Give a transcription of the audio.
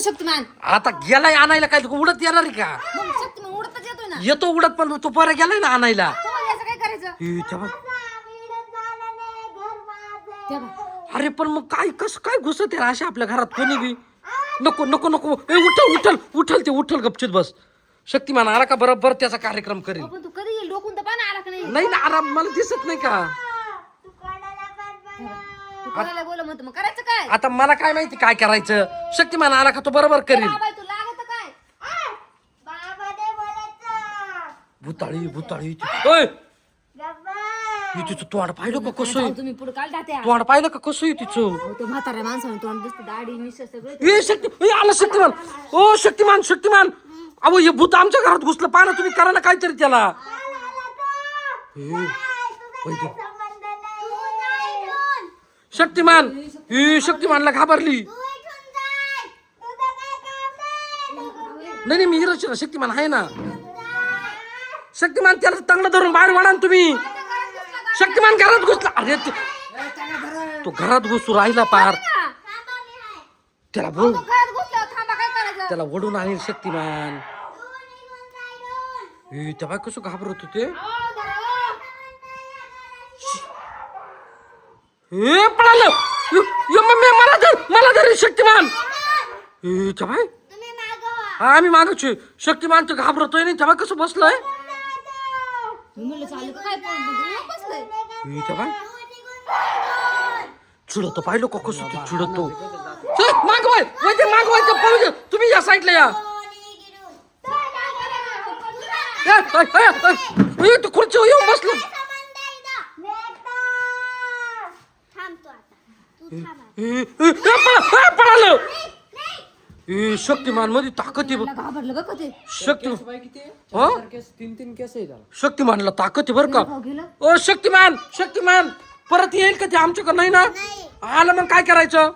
शक्तिमान आता गेलाय आणायला काय उडत येणार आहे का? मग शक्तिमान उडतच येतोय ना. येतो उडत पण तो परत गेलाय ना आणायला. तुम्हाला याचं काय करायचं? हे तेव्हा तेव्हा अरे पण मग काय कसं काय घुसत आहे अशा आपल्या घरात कोणी बी? नको नको नको ए उठल उठल उठल ते उठल गपचित बस. शक्तिमान आला का बरोबर त्याचा कार्यक्रम करेल. पण तू कधी येईल डोकून तर पाना आला का नाही? नाही ना आराम मला दिसत नाही का? तू कोणाला बोल म्हणतो मग करायचं काय? आता मला काय माहिती काय करायचं. शक्तिमान आला का तो बरोबर करेल. बाबा तू लागत काय? भुताळी भुताळी ओय तिचं तोंड पाहिलं का कसं आहे? तुम्ही पुढे काल जाते. तोंड पाहिलं का कसं आहे तिचं? तो म्हाताऱ्या माणसाने तोंड दिसतं दाढी मिश सगळं. ए शक्ती ए आला शक्तिमान ओ शक्तिमान शक्तिमान अहो हे भूत आमच्या घरात घुसलं पाहा ना तुम्ही करा ना काहीतरी त्याला. शक्तिमान ही शक्तिमानला घाबरली. नाही मी हिरोची शक्तिमान आहे ना. शक्तिमान त्याला चांगलं धरून बाहेर वाढा ना तुम्ही. शक्तिमान घरात घुसला. अरे तो घरात घुसू राहिला पार. त्याला बोल घरात घुसल्यावर थांबा काय करायचं? त्याला ओढून आणेल शक्तिमान. हे तेव्हा कसं घाबरत होते. हे पळालं मम्मी मला धर शक्तिमान. हे तेव्हा हा आम्ही मागचे शक्तिमान तर घाबरतोय नाही तेव्हा कसं बसलंय. मी म्हणलं चालू काय पण बसलंय. हे तेव्हा चिडतो पाहिलं का कसं तू चिडतो. मागवाय मागवायचं पळू दे तुम्ही या साईडला या. तू खुर्ची येऊन बसलं. पळालं. शक्तिमान मध्ये ताकद आहे. घाबरलं बघ ते. तीन केस आहे त्याला. शक्तिमानला ताकद आहे बरं का. गेलं ओ शक्तिमान शक्तिमान परत येईल का ते आमच्याकडे नाही ना. आलं मग काय करायचं.